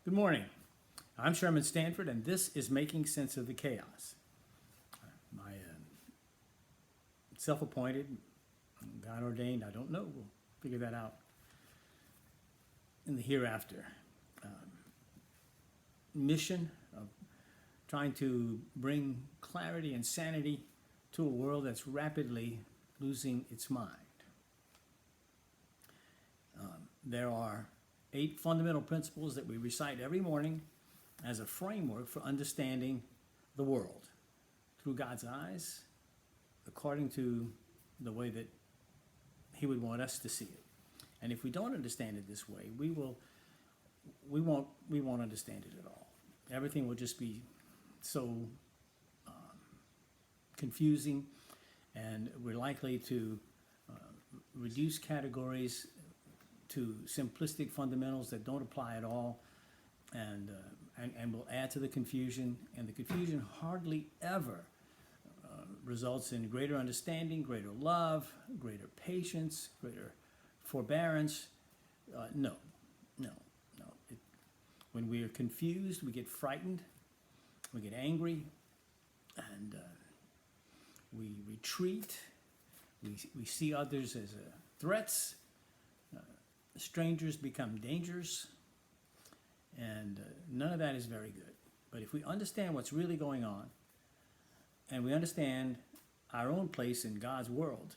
Good morning. I'm Sherman Stanford, and this is Making Sense of the Chaos. My self appointed, God ordained, I don't know, we'll figure that out in the hereafter. Mission of trying to bring clarity and sanity to a world that's rapidly losing its mind. There are 8 fundamental principles that we recite every morning as a framework for understanding the world through God's eyes, according to the way that He would want us to see it. And if we don't understand it this way, we won't understand it at all. Everything will just be so confusing, and we're likely to reduce categories to simplistic fundamentals that don't apply at all, and will add to the confusion. And the confusion hardly ever results in greater understanding, greater love, greater patience, greater forbearance. No. When we are confused, we get frightened, we get angry, and we retreat. We see others as threats. Strangers become dangers, and none of that is very good. But if we understand what's really going on, and we understand our own place in God's world,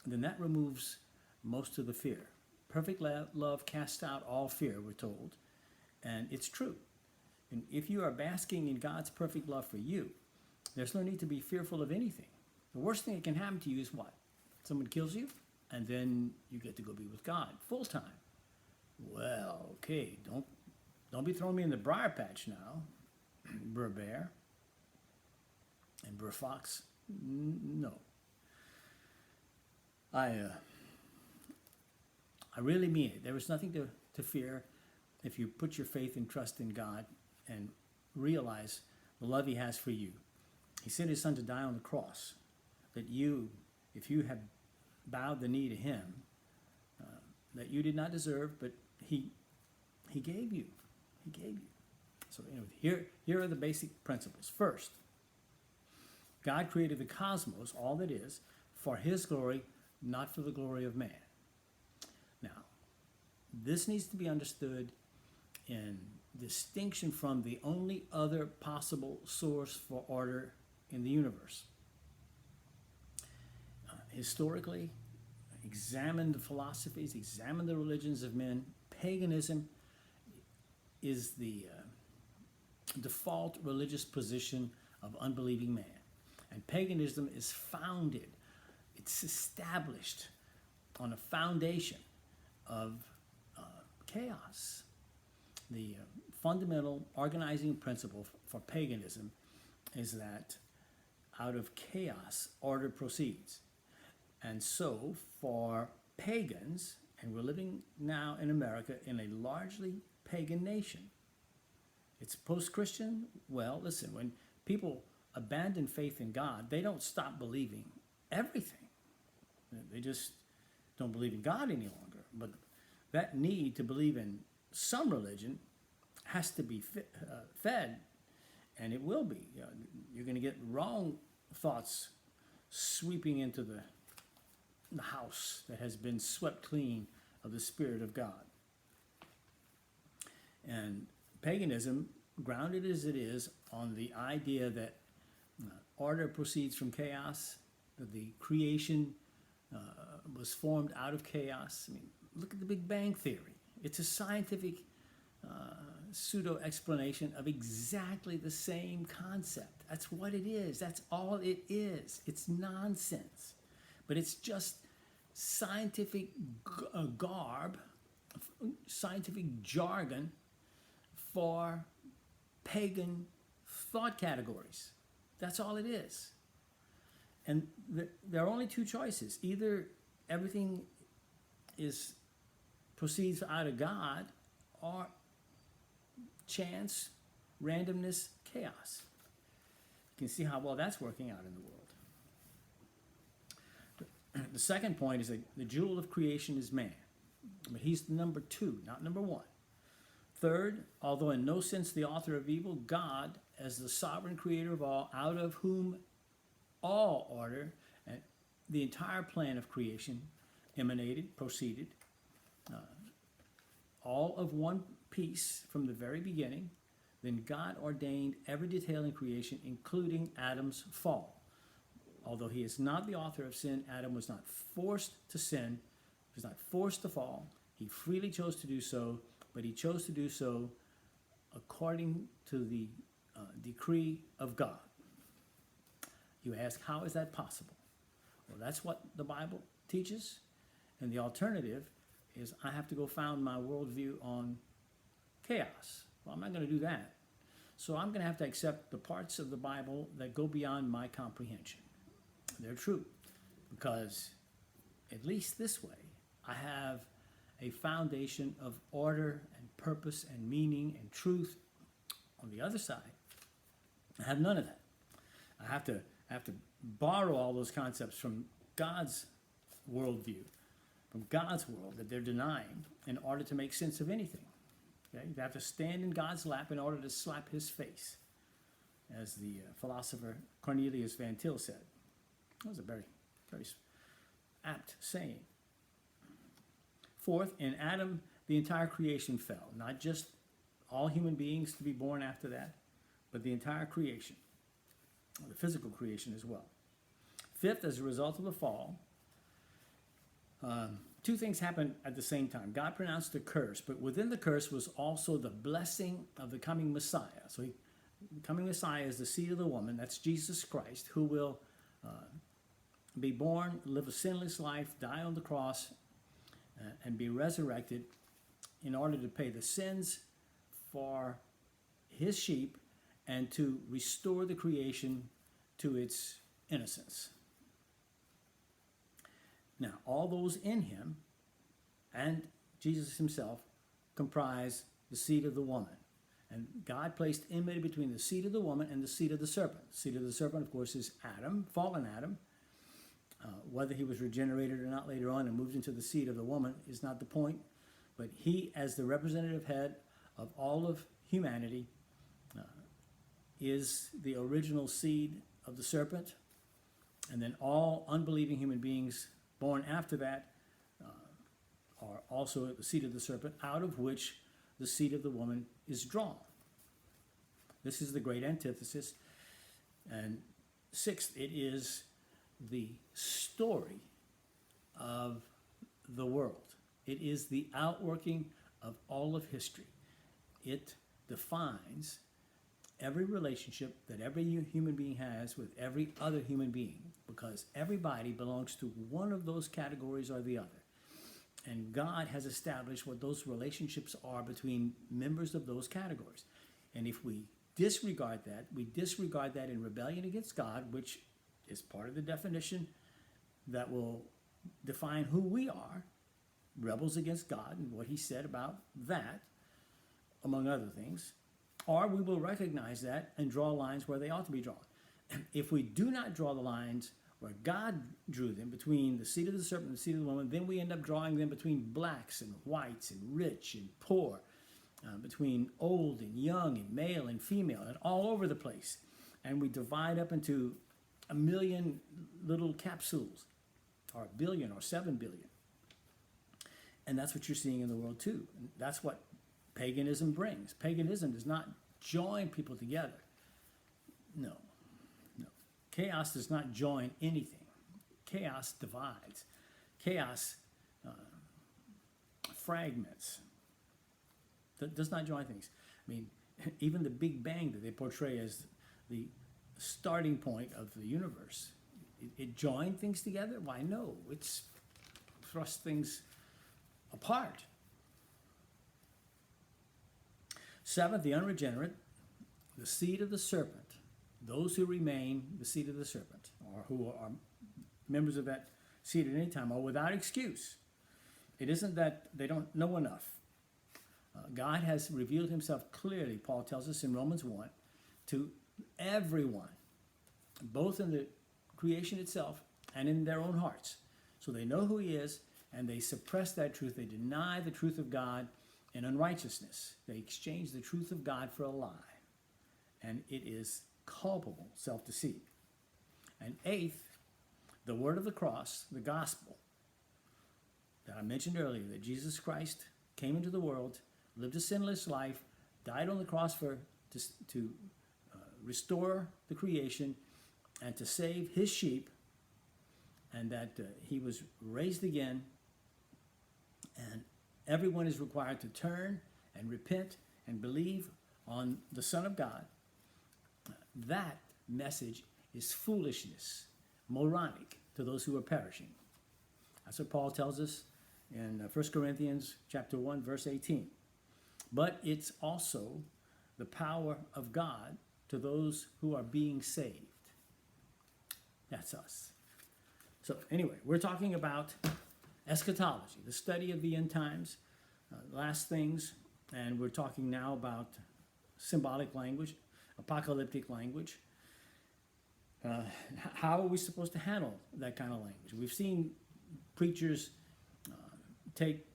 then that removes most of the fear. Perfect love casts out all fear, we're told, and it's true. And if you are basking in God's perfect love for you, there's no need to be fearful of anything. The worst thing that can happen to you is what? Someone kills you, and then you get to go be with God full time. Well, okay, don't be throwing me in the briar patch now, Burr Bear and Burr Fox. No, I really mean it. There is nothing to fear if you put your faith and trust in God and realize the love He has for you. He sent His Son to die on the cross, that you, if you have bowed the knee to Him, that you did not deserve, but He gave you. He gave you. So anyway, here are the basic principles. First, God created the cosmos, all that is, for His glory, not for the glory of man. Now, this needs to be understood in distinction from the only other possible source for order in the universe. Historically, examine the philosophies, examine the religions of men. Paganism is the default religious position of unbelieving man. And paganism is founded, it's established on a foundation of chaos. The fundamental organizing principle for paganism is that out of chaos, order proceeds. And so, for pagans, and we're living now in America in a largely pagan nation, it's post-Christian. Well, listen, when people abandon faith in God, they don't stop believing everything. They just don't believe in God any longer. But that need to believe in some religion has to be fed, and it will be. You're going to get wrong thoughts sweeping into the house that has been swept clean of the Spirit of God. And paganism, grounded as it is on the idea that order proceeds from chaos, that the creation was formed out of chaos. I mean, look at the Big Bang Theory. It's a scientific pseudo-explanation of exactly the same concept. That's what it is. That's all it is. It's nonsense. But it's just scientific garb, scientific jargon for pagan thought categories. That's all it is. And there are only 2 choices. Either everything proceeds out of God, or chance, randomness, chaos. You can see how well that's working out in the world. The second point is that the jewel of creation is man. But he's number 2, not number 1. Third, although in no sense the author of evil, God, as the sovereign creator of all, out of whom all order and the entire plan of creation emanated, proceeded, all of one piece from the very beginning, then God ordained every detail in creation, including Adam's fall. Although he is not the author of sin, Adam was not forced to sin, he was not forced to fall. He freely chose to do so, but he chose to do so according to the decree of God. You ask, how is that possible? Well, that's what the Bible teaches, and the alternative is I have to go found my worldview on chaos. Well, I'm not going to do that. So I'm going to have to accept the parts of the Bible that go beyond my comprehension. They're true, because at least this way, I have a foundation of order and purpose and meaning and truth. On the other side, I have none of that. I have to borrow all those concepts from God's worldview, from God's world that they're denying in order to make sense of anything. Okay? You have to stand in God's lap in order to slap his face, as the philosopher Cornelius Van Til said. That was a very, very apt saying. Fourth, in Adam, the entire creation fell. Not just all human beings to be born after that, but the entire creation, the physical creation as well. Fifth, as a result of the fall, two things happened at the same time. God pronounced a curse, but within the curse was also the blessing of the coming Messiah. So the coming Messiah is the seed of the woman, that's Jesus Christ, who will be born, live a sinless life, die on the cross, and be resurrected in order to pay the sins for his sheep and to restore the creation to its innocence. Now, all those in him and Jesus himself comprise the seed of the woman. And God placed enmity between the seed of the woman and the seed of the serpent. The seed of the serpent, of course, is Adam, fallen Adam. Whether he was regenerated or not later on and moved into the seed of the woman is not the point. But he, as the representative head of all of humanity, is the original seed of the serpent. And then all unbelieving human beings born after that are also the seed of the serpent, out of which the seed of the woman is drawn. This is the great antithesis. And sixth, it is the story of the world. It is the outworking of all of history. It defines every relationship that every human being has with every other human being, because everybody belongs to one of those categories or the other. And God has established what those relationships are between members of those categories. And if we disregard that in rebellion against God, which is part of the definition that will define who we are, rebels against God and what he said about that, among other things, or we will recognize that and draw lines where they ought to be drawn. If we do not draw the lines where God drew them between the seed of the serpent and the seed of the woman, then we end up drawing them between blacks and whites and rich and poor, between old and young and male and female, and all over the place. And we divide up into a million little capsules, or a billion or 7 billion. And that's what you're seeing in the world too. And that's what paganism brings. Paganism does not join people together. No. Chaos does not join anything. Chaos divides. Chaos fragments. That does not join things. I mean, even the Big Bang that they portray as the starting point of the universe, it joined things together? Why, no. It's thrust things apart. Seventh, the unregenerate, the seed of the serpent, those who remain the seed of the serpent, or who are members of that seed at any time, are without excuse. It isn't that they don't know enough. God has revealed himself clearly, Paul tells us in Romans 1, to everyone, both in the creation itself and in their own hearts. So they know who he is, and they suppress that truth. They deny the truth of God in unrighteousness. They exchange the truth of God for a lie. And it is culpable self-deceit. And eighth, the word of the cross, the gospel, that I mentioned earlier, that Jesus Christ came into the world, lived a sinless life, died on the cross to restore the creation and to save his sheep, and that he was raised again, and everyone is required to turn and repent and believe on the Son of God. That message is foolishness, moronic to those who are perishing. That's what Paul tells us in 1 Corinthians chapter 1, verse 18. But it's also the power of God to those who are being saved. That's us. So anyway, we're talking about eschatology, the study of the end times, last things, and we're talking now about symbolic language, apocalyptic language. How are we supposed to handle that kind of language? We've seen preachers take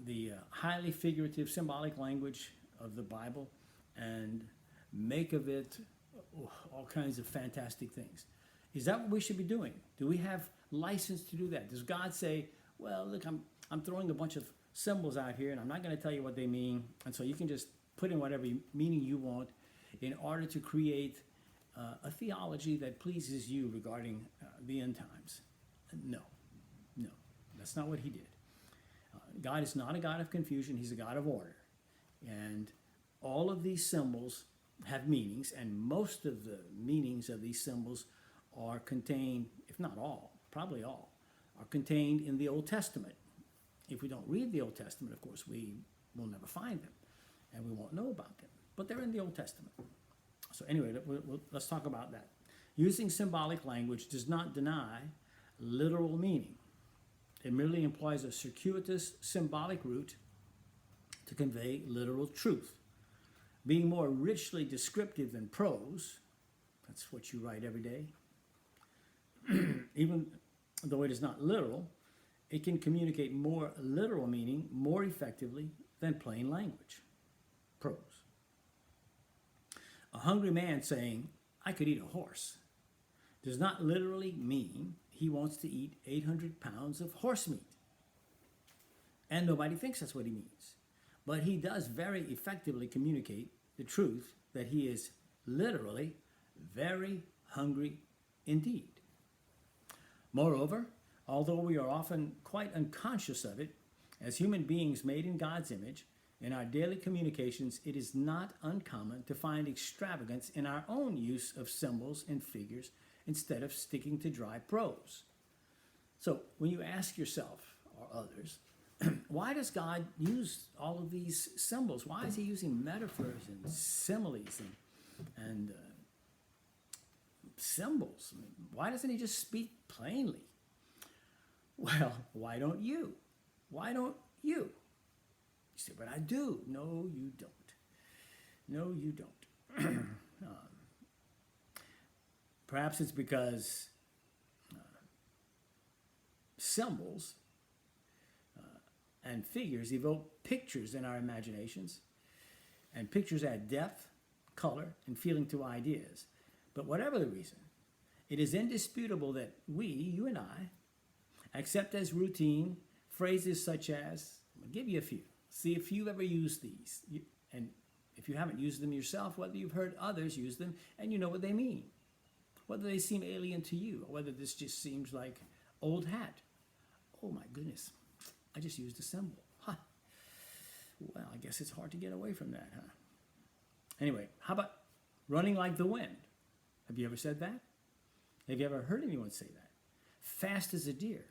the highly figurative, symbolic language of the Bible and make of it all kinds of fantastic things. Is that what we should be doing? Do we have license to do that? Does God say, well, look, I'm throwing a bunch of symbols out here and I'm not going to tell you what they mean, and so you can just put in whatever meaning you want in order to create a theology that pleases you regarding the end times? No, that's not what he did. God is not a God of confusion. He's a God of order. And all of these symbols have meanings, and most of the meanings of these symbols are contained, if not all, probably all, are contained in the Old Testament. If we don't read the Old Testament, of course, we will never find them, and we won't know about them. But they're in the Old Testament. So anyway, let's talk about that. Using symbolic language does not deny literal meaning. It merely implies a circuitous symbolic route to convey literal truth. Being more richly descriptive than prose, that's what you write every day, even though it is not literal, it can communicate more literal meaning more effectively than plain language, prose. A hungry man saying, I could eat a horse, does not literally mean he wants to eat 800 pounds of horse meat. And nobody thinks that's what he means. But he does very effectively communicate the truth that he is literally very hungry indeed. Moreover, although we are often quite unconscious of it, as human beings made in God's image, in our daily communications, it is not uncommon to find extravagance in our own use of symbols and figures instead of sticking to dry prose. So when you ask yourself or others, why does God use all of these symbols? Why is he using metaphors and similes and symbols? Why doesn't he just speak plainly? Well, why don't you? Why don't you? You say, but I do. No, you don't. No, you don't. Perhaps it's because symbols and figures evoke pictures in our imaginations, and pictures add depth, color, and feeling to ideas. But whatever the reason, it is indisputable that we, you and I, accept as routine phrases such as, I'll give you a few. See if you've ever used these. And if you haven't used them yourself, whether you've heard others use them and you know what they mean. Whether they seem alien to you, or whether this just seems like old hat. Oh my goodness, I just used a symbol. Huh. Well, I guess it's hard to get away from that, huh? Anyway, how about running like the wind? Have you ever said that? Have you ever heard anyone say that? Fast as a deer,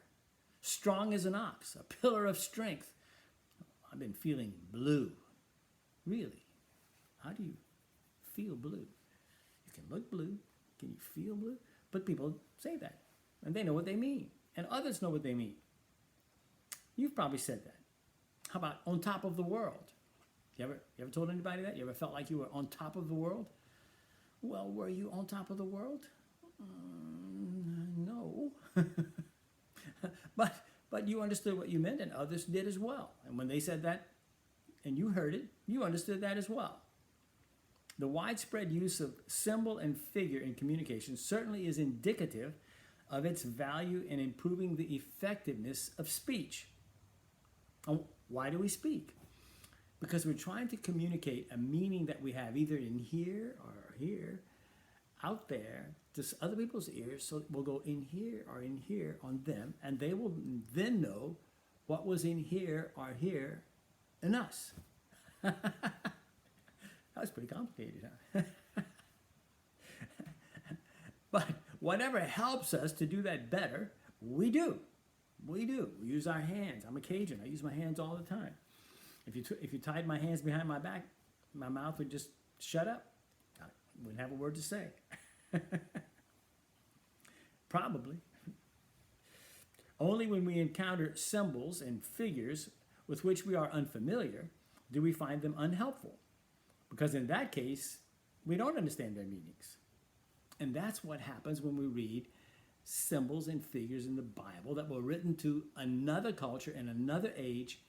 strong as an ox, a pillar of strength. I've been feeling blue. Really? How do you feel blue? You can look blue. Can you feel blue? But people say that, and they know what they mean, and others know what they mean. You've probably said that. How about on top of the world? You ever told anybody that? You ever felt like you were on top of the world? Well, were you on top of the world? No. But you understood what you meant, and others did as well. And when they said that, and you heard it, you understood that as well. The widespread use of symbol and figure in communication certainly is indicative of its value in improving the effectiveness of speech. Why do we speak? Because we're trying to communicate a meaning that we have either in here or here, out there, to other people's ears, so we'll go in here or in here on them, and they will then know what was in here or here in us. That was pretty complicated, huh? But whatever helps us to do that better, we do. We do. We use our hands. I'm a Cajun. I use my hands all the time. If you tied my hands behind my back, my mouth would just shut up. I wouldn't have a word to say. Probably. Only when we encounter symbols and figures with which we are unfamiliar do we find them unhelpful. Because in that case, we don't understand their meanings. And that's what happens when we read symbols and figures in the Bible that were written to another culture in another age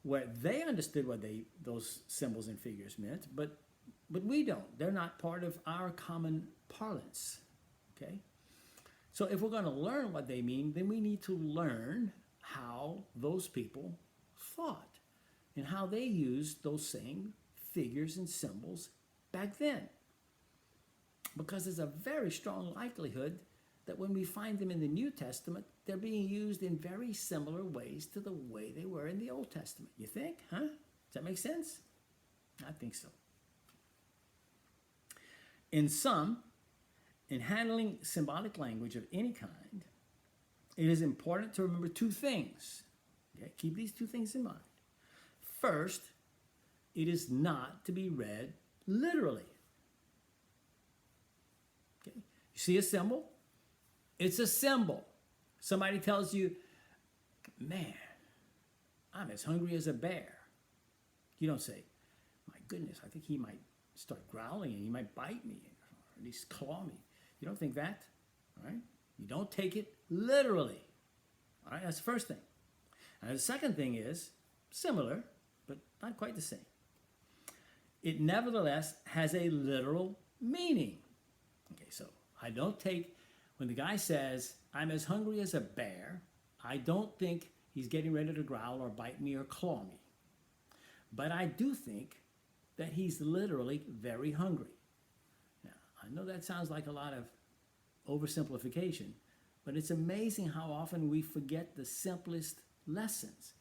where they understood what those symbols and figures meant, but we don't. They're not part of our common parlance, okay? So if we're going to learn what they mean, then we need to learn how those people thought and how they used those same figures and symbols back then. Because there's a very strong likelihood that when we find them in the New Testament, they're being used in very similar ways to the way they were in the Old Testament. You think, huh? Does that make sense? I think so. In sum, in handling symbolic language of any kind, it is important to remember two things. Okay? Keep these two things in mind. First, it is not to be read literally. Okay? You see a symbol? It's a symbol. Somebody tells you, man, I'm as hungry as a bear. You don't say, my goodness, I think he might start growling and he might bite me or at least claw me. You don't think that, all right? You don't take it literally. All right, that's the first thing. And the second thing is similar, but not quite the same. It nevertheless has a literal meaning. Okay, so I don't take, when the guy says, I'm as hungry as a bear, I don't think he's getting ready to growl or bite me or claw me. But I do think that he's literally very hungry. Now, I know that sounds like a lot of oversimplification, but it's amazing how often we forget the simplest lessons.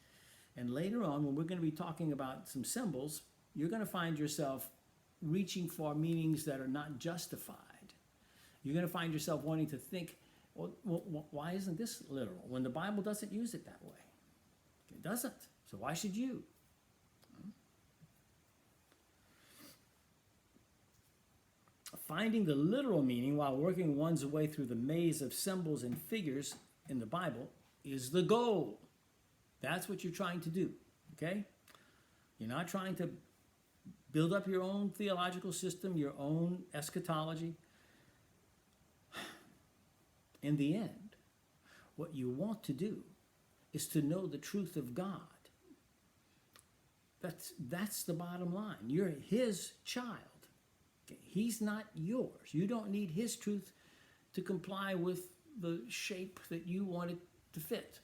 And later on, when we're going to be talking about some symbols, you're going to find yourself reaching for meanings that are not justified. You're going to find yourself wanting to think, well, why isn't this literal? When the Bible doesn't use it that way. It doesn't. So why should you? Finding the literal meaning while working one's way through the maze of symbols and figures in the Bible is the goal. That's what you're trying to do, okay? You're not trying to build up your own theological system, your own eschatology. In the end, what you want to do is to know the truth of God. That's the bottom line. You're his child. Okay? He's not yours. You don't need his truth to comply with the shape that you want it to fit.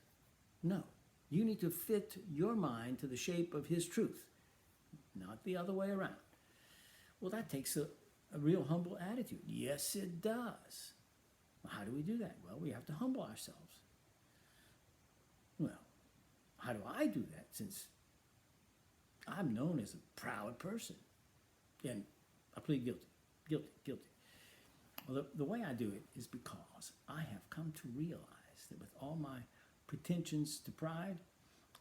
No. You need to fit your mind to the shape of his truth, not the other way around. Well, that takes a real humble attitude. Yes, it does. Well, how do we do that? Well, we have to humble ourselves. Well, how do I do that since I'm known as a proud person? And I plead guilty. Well, the way I do it is because I have come to realize that with all my pretensions to pride,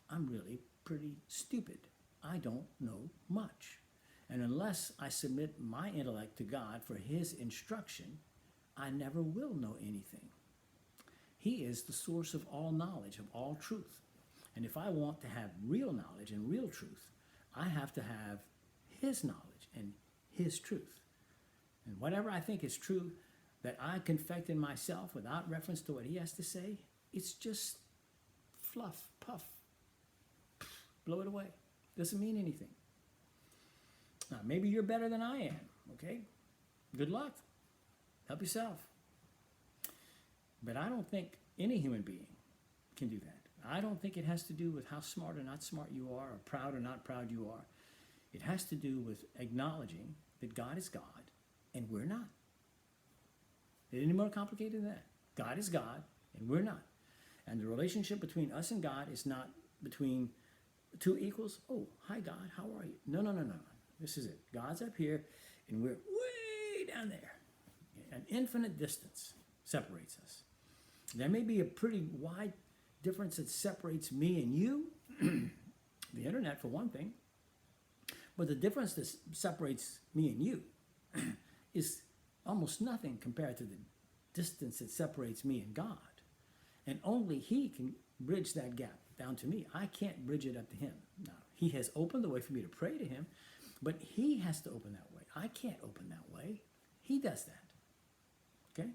I'm really pretty stupid. I don't know much. And unless I submit my intellect to God for his instruction, I never will know anything. He is the source of all knowledge, of all truth. And if I want to have real knowledge and real truth, I have to have his knowledge and his truth. And whatever I think is true that I confect in myself without reference to what he has to say, it's just fluff, puff, blow it away. Doesn't mean anything. Now, maybe you're better than I am, okay? Good luck. Help yourself. But I don't think any human being can do that. I don't think it has to do with how smart or not smart you are, or proud or not proud you are. It has to do with acknowledging that God is God and we're not. Is it any more complicated than that? God is God and we're not. And the relationship between us and God is not between two equals. Oh, hi God, how are you? No, no, no, no. This is it. God's up here and we're way down there. An infinite distance separates us. There may be a pretty wide difference that separates me and you, the internet for one thing, but the difference that separates me and you is almost nothing compared to the distance that separates me and God. And only He can bridge that gap down to me. I can't bridge it up to Him. Now, He has opened the way for me to pray to Him, but He has to open that way. I can't open that way. He does that. Okay?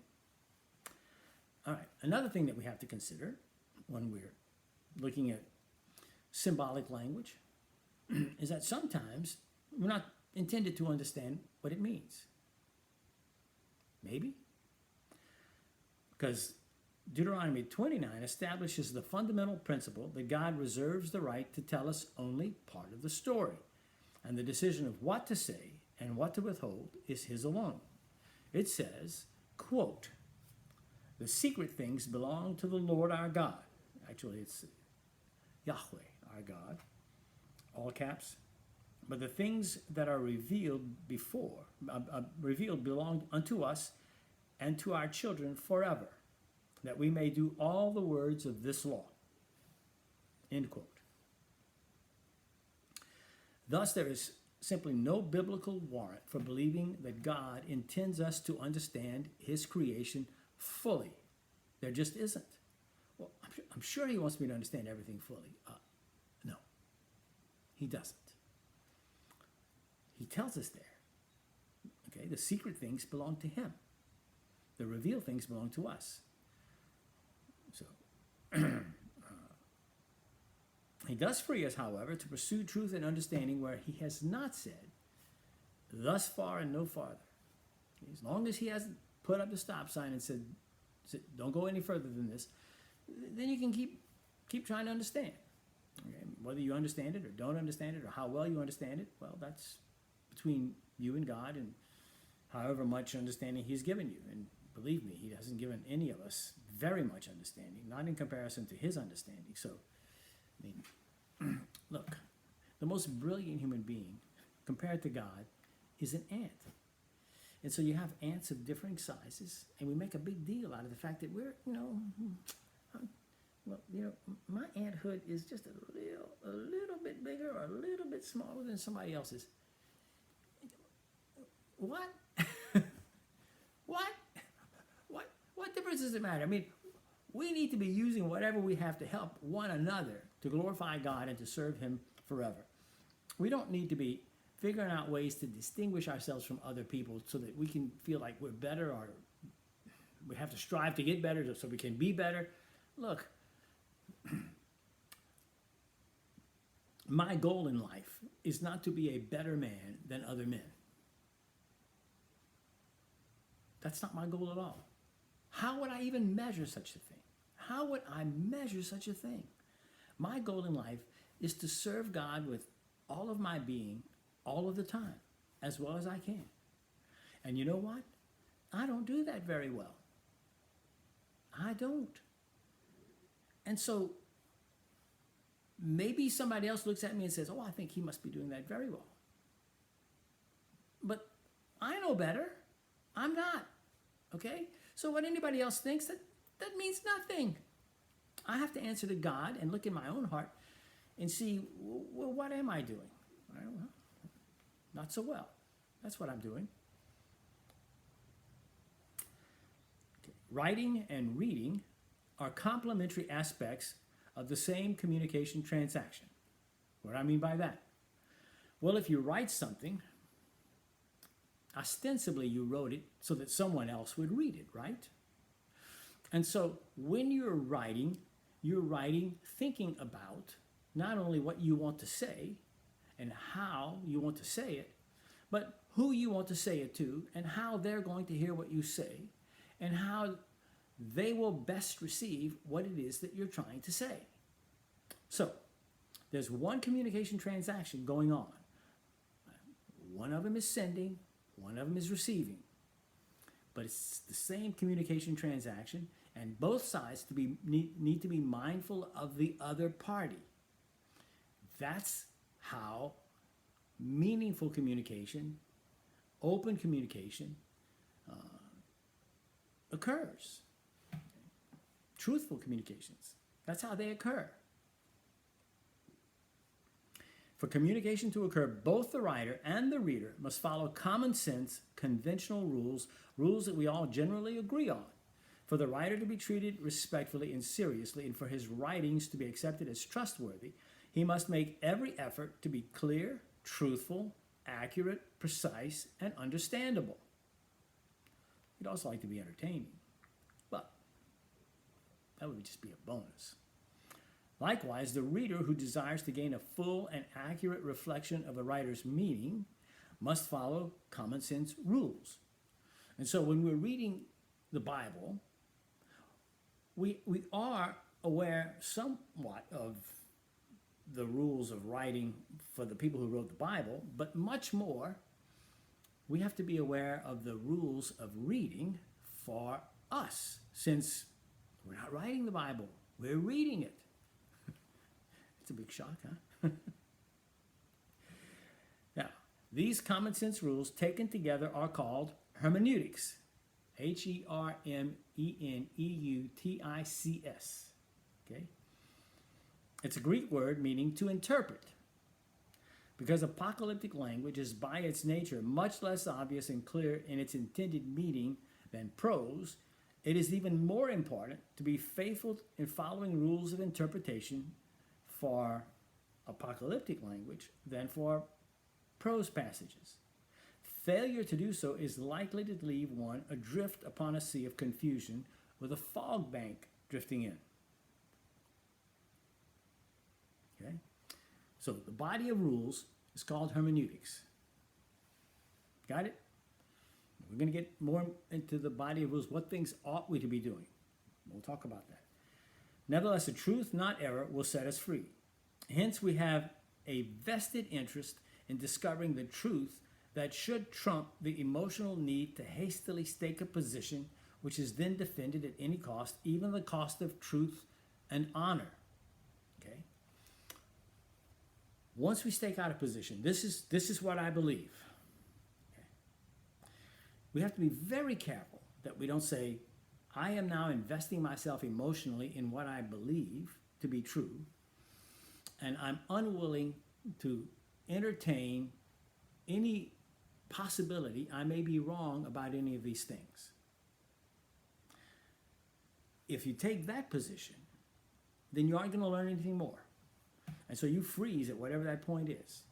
All right. Another thing that we have to consider when we're looking at symbolic language is that sometimes we're not intended to understand what it means. Maybe. Because Deuteronomy 29 establishes the fundamental principle that God reserves the right to tell us only part of the story, and the decision of what to say and what to withhold is His alone. It says, quote, "The secret things belong to the Lord our God." Actually, it's Yahweh our God, all caps. "But the things that are revealed belong unto us and to our children forever, that we may do all the words of this law." End quote. Thus, there is simply no biblical warrant for believing that God intends us to understand His creation fully. There just isn't. Well, I'm sure He wants me to understand everything fully. No, He doesn't. He tells us there. Okay, the secret things belong to Him. The revealed things belong to us. So, He does free us, however, to pursue truth and understanding where He has not said, "Thus far and no farther." As long as He hasn't put up the stop sign and said, "Don't go any further than this," then you can keep trying to understand. Okay? Whether you understand it or don't understand it or how well you understand it, well, that's between you and God and however much understanding He's given you. And believe me, He hasn't given any of us very much understanding, not in comparison to His understanding. So, I mean, look, the most brilliant human being compared to God is an ant. And so you have ants of differing sizes, and we make a big deal out of the fact that we're, my anthood is just a little bit bigger or a little bit smaller than somebody else's. What? What difference does it matter? I mean, we need to be using whatever we have to help one another to glorify God and to serve Him forever. We don't need to be figuring out ways to distinguish ourselves from other people so that we can feel like we're better, or we have to strive to get better so we can be better. Look, my goal in life is not to be a better man than other men. That's not my goal at all. How would I even measure such a thing? How would I measure such a thing? My goal in life is to serve God with all of my being, all of the time, as well as I can. And you know what? I don't do that very well. I don't. And so maybe somebody else looks at me and says, "Oh, I think he must be doing that very well." But I know better. I'm not. Okay? So what anybody else thinks, that means nothing. I have to answer to God and look in my own heart and see, well, what am I doing? Well, not so well. That's what I'm doing. Okay. Writing and reading are complementary aspects of the same communication transaction. What do I mean by that? Well, if you write something, ostensibly you wrote it so that someone else would read it, right? And so when you're writing thinking about not only what you want to say, and how you want to say it, but who you want to say it to, and how they're going to hear what you say, and how they will best receive what it is that you're trying to say. So, there's one communication transaction going on. One of them is sending, one of them is receiving. But it's the same communication transaction, and both sides need to be mindful of the other party. That's how meaningful communication, open communication, occurs. Truthful communications, that's how they occur. For communication to occur, both the writer and the reader must follow common sense, conventional rules, rules that we all generally agree on. For the writer to be treated respectfully and seriously, and for his writings to be accepted as trustworthy, he must make every effort to be clear, truthful, accurate, precise, and understandable. He'd also like to be entertaining, but that would just be a bonus. Likewise, the reader who desires to gain a full and accurate reflection of the writer's meaning must follow common sense rules. And so when we're reading the Bible, we are aware somewhat of the rules of writing for the people who wrote the Bible, but much more, we have to be aware of the rules of reading for us, since we're not writing the Bible, we're reading it. It's a big shock, huh? Now, these common sense rules taken together are called hermeneutics. Hermeneutics. Okay? It's a Greek word meaning to interpret. Because apocalyptic language is by its nature much less obvious and clear in its intended meaning than prose, it is even more important to be faithful in following rules of interpretation for apocalyptic language than for prose passages. Failure to do so is likely to leave one adrift upon a sea of confusion with a fog bank drifting in. Okay? So the body of rules is called hermeneutics. Got it? We're going to get more into the body of rules. What things ought we to be doing? We'll talk about that. Nevertheless, the truth, not error, will set us free. Hence, we have a vested interest in discovering the truth that should trump the emotional need to hastily stake a position which is then defended at any cost, even the cost of truth and honor. Okay? Once we stake out a position, this is what I believe. Okay? We have to be very careful that we don't say, I am now investing myself emotionally in what I believe to be true, and I'm unwilling to entertain any possibility I may be wrong about any of these things. If you take that position, then you aren't going to learn anything more. And so you freeze at whatever that point is.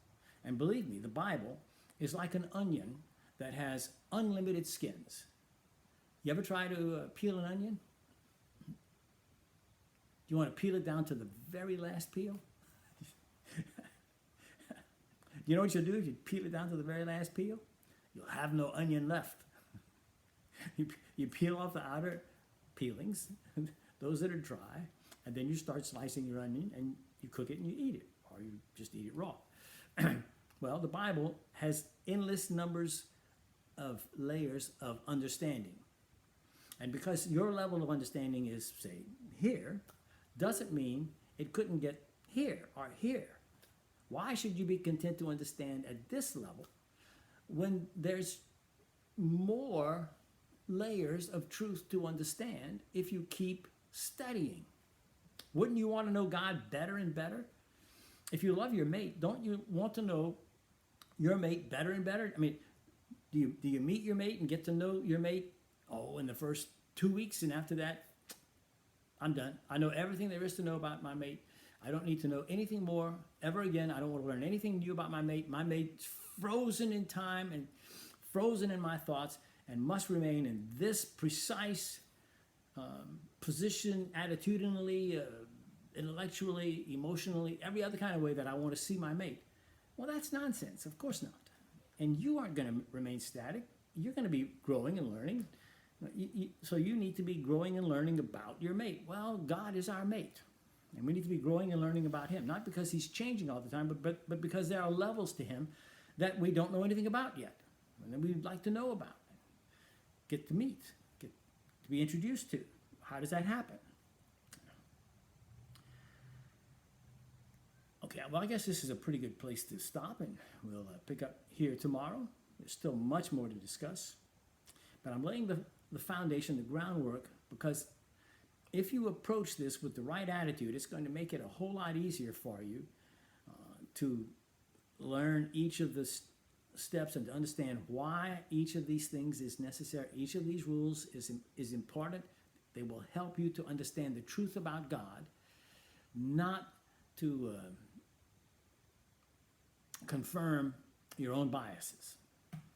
And believe me, the Bible is like an onion that has unlimited skins. You ever try to peel an onion? Do you want to peel it down to the very last peel? You know what you'll do if you peel it down to the very last peel? You'll have no onion left. You peel off the outer peelings, those that are dry, and then you start slicing your onion and you cook it and you eat it, or you just eat it raw. Well, the Bible has endless numbers of layers of understanding. And because your level of understanding is, say, here, doesn't mean it couldn't get here or here. Why should you be content to understand at this level when there's more layers of truth to understand if you keep studying? Wouldn't you want to know God better and better? If you love your mate, don't you want to know your mate better and better? I mean, do you meet your mate and get to know your mate, in the first 2 weeks, and after that, I'm done. I know everything there is to know about my mate. I don't need to know anything more ever again. I don't want to learn anything new about my mate. My mate's frozen in time and frozen in my thoughts and must remain in this precise position, attitudinally, intellectually, emotionally, every other kind of way that I want to see my mate. Well, that's nonsense. Of course not. And you aren't going to remain static. You're going to be growing and learning. So you need to be growing and learning about your mate. Well, God is our mate. And we need to be growing and learning about him, not because he's changing all the time, but because there are levels to him that we don't know anything about yet, and that we'd like to know about, get to meet, get to be introduced to. How does that happen? Okay, well, I guess this is a pretty good place to stop, and we'll pick up here tomorrow. There's still much more to discuss, but I'm laying the foundation, the groundwork, because if you approach this with the right attitude, it's going to make it a whole lot easier for you to learn each of the steps and to understand why each of these things is necessary. Each of these rules is important. They will help you to understand the truth about God, not to confirm your own biases.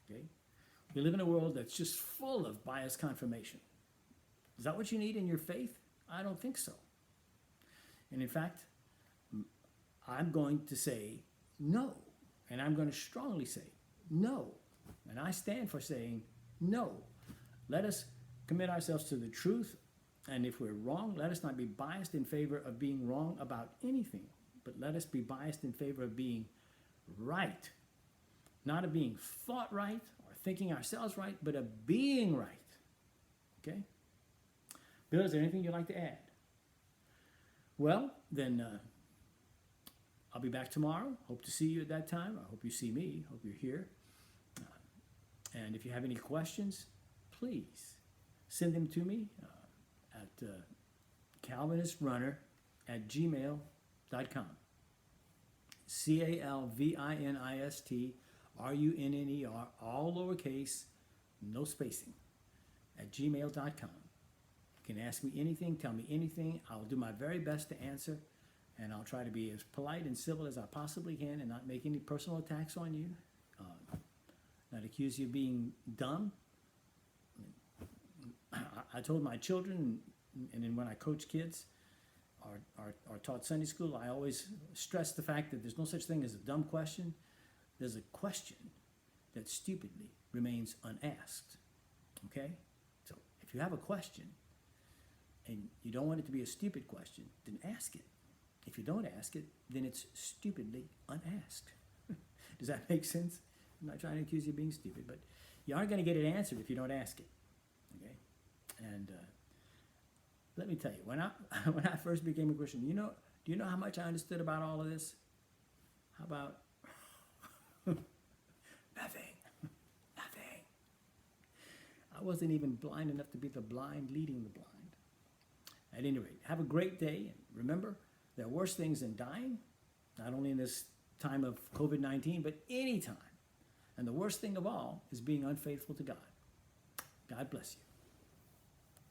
Okay? We live in a world that's just full of bias confirmation. Is that what you need in your faith? I don't think so. And in fact, I'm going to say no. And I'm going to strongly say no. And I stand for saying no. Let us commit ourselves to the truth. And if we're wrong, let us not be biased in favor of being wrong about anything, but let us be biased in favor of being right. Not of being thought right or thinking ourselves right, but of being right. Okay? Bill, is there anything you'd like to add? Well, then I'll be back tomorrow. Hope to see you at that time. I hope you see me. Hope you're here. And if you have any questions, please send them to me at calvinistrunner@gmail.com. CalvinistRunner, all lowercase, no spacing, at gmail.com. You can ask me anything, tell me anything. I'll do my very best to answer, and I'll try to be as polite and civil as I possibly can and not make any personal attacks on you, not accuse you of being dumb. I told my children, and then when I coach kids or taught Sunday school, I always stress the fact that there's no such thing as a dumb question. There's a question that stupidly remains unasked. Okay? So if you have a question and you don't want it to be a stupid question, then ask it. If you don't ask it, then it's stupidly unasked. Does that make sense? I'm not trying to accuse you of being stupid, but you aren't going to get it answered if you don't ask it. Okay? And let me tell you, when I first became a Christian, do you know how much I understood about all of this? How about nothing? Nothing. I wasn't even blind enough to be the blind leading the blind. At any rate, have a great day. And remember, there are worse things than dying, not only in this time of COVID-19, but any time. And the worst thing of all is being unfaithful to God. God bless you.